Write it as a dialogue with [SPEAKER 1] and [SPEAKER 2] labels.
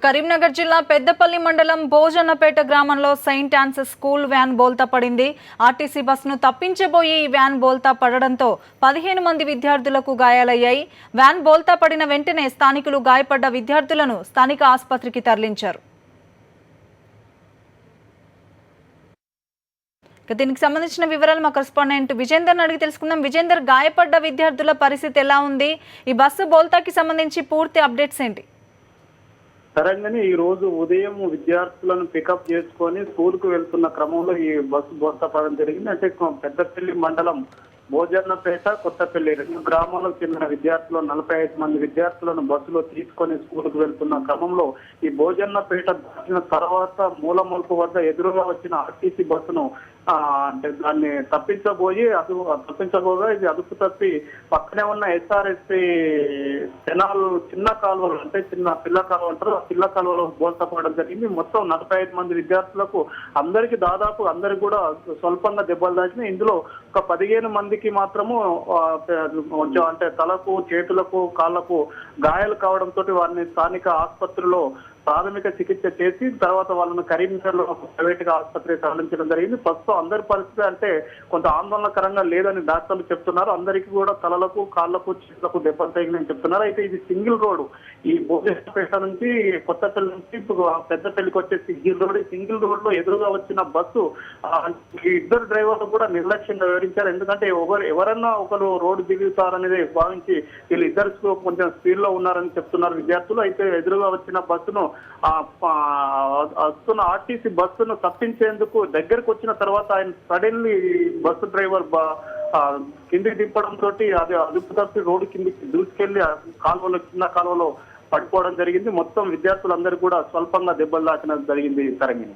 [SPEAKER 1] కరీంనగర్ జిల్లా పెద్దపల్లి మండలం భోజన్నపేట గ్రామంలో సెయింట్ ఆన్సెస్ స్కూల్ వ్యాన్ బోల్తా పడింది. ఆర్టీసీ బస్సును తప్పించబోయి ఈ వ్యాన్ బోల్తా పడడంతో 15 మంది విద్యార్థులకు గాయాలయ్యాయి. వ్యాన్ బోల్తా పడిన వెంటనే స్థానికులు గాయపడ్డ విద్యార్థులను స్థానిక ఆసుపత్రికి తరలించారు. దీనికి సంబంధించిన వివరాలు మా కరెస్పాండెంట్ విజేందర్ అడిగి తెలుసుకుందాం. విజేందర్, గాయపడ్డ విద్యార్థుల పరిస్థితి ఎలా ఉంది? ఈ బస్సు బోల్తాకి సంబంధించి పూర్తి అప్డేట్స్ ఏంటి?
[SPEAKER 2] సరంగానే ఈ రోజు ఉదయం విద్యార్థులను పికప్ చేసుకొని స్కూల్ కు వెళ్తున్న క్రమంలో ఈ బస్సు బోల్తా పడడం జరిగింది. అంటే పెద్దపల్లి మండలం భోజన్నపేట, కొత్తపల్లి రెండు గ్రామాలకు చెందిన విద్యార్థులు 45 మంది విద్యార్థులను బస్సులో తీసుకొని స్కూల్ కు వెళ్తున్న క్రమంలో ఈ భోజన్నపేట దాటిన తర్వాత మూలమలుపు వద్ద ఎదురుగా వచ్చిన ఆర్టీసీ బస్సును అంటే దాన్ని తప్పించబోగా ఇది అదుపు తప్పి పక్కనే ఉన్న ఎస్ఆర్ఎస్పి కెనాల్ చిన్న కాలువలు, అంటే చిన్న పిల్ల కాలువ అంటారు, ఆ పిల్ల కాలువలో బోల్తా పడడం జరిగింది. మొత్తం 45 మంది విద్యార్థులకు అందరికి కూడా స్వల్పంగా దెబ్బలు తాకినాయి. ఇందులో ఒక 15 మందికి మాత్రము అంటే తలకు, చేతులకు, కాళ్లకు గాయాలు కావడంతో వారిని స్థానిక ఆసుపత్రిలో ప్రాథమిక చికిత్స చేసి తర్వాత వాళ్ళను కరీంనగర్ లో ప్రైవేట్ గా ఆసుపత్రికి తరలించడం జరిగింది. ప్రస్తుతం అందరి పరిస్థితి అంటే కొంత ఆందోళనకరంగా లేదని డాక్టర్లు చెప్తున్నారు. అందరికీ కూడా తలలకు, కాళ్లకు, చేతులకు దెబ్బలు తగిలినని చెప్తున్నారు. అయితే ఇది సింగిల్ రోడ్డు. ఈ భోజనపేట నుంచి కొత్తపల్లి నుంచి పెద్దపల్లికి వచ్చే సింగిల్ రోడ్ లో ఎదురుగా వచ్చిన బస్సు ఈ ఇద్దరు డ్రైవర్లు కూడా నిర్లక్ష్యంగా వివరించారు. ఎందుకంటే ఎవరన్నా ఒకరు రోడ్డు దిగుతారనేది భావించి వీళ్ళు ఇద్దరు కొంచెం స్పీడ్ లో ఉన్నారని చెప్తున్నారు విద్యార్థులు. అయితే ఎదురుగా వచ్చిన బస్సును వస్తున్న ఆర్టీసీ బస్సును తప్పించేందుకు దగ్గరకు వచ్చిన తర్వాత ఆయన సడన్లీ బస్సు డ్రైవర్ కిందికి దింపడంతో అది అదుపు తప్పి రోడ్డు కిందికి దూసుకెళ్లి చిన్న కాలువలో పడిపోవడం జరిగింది. మొత్తం విద్యార్థులందరూ కూడా స్వల్పంగా దెబ్బలు తాకిన జరిగింది. తరంగిణి.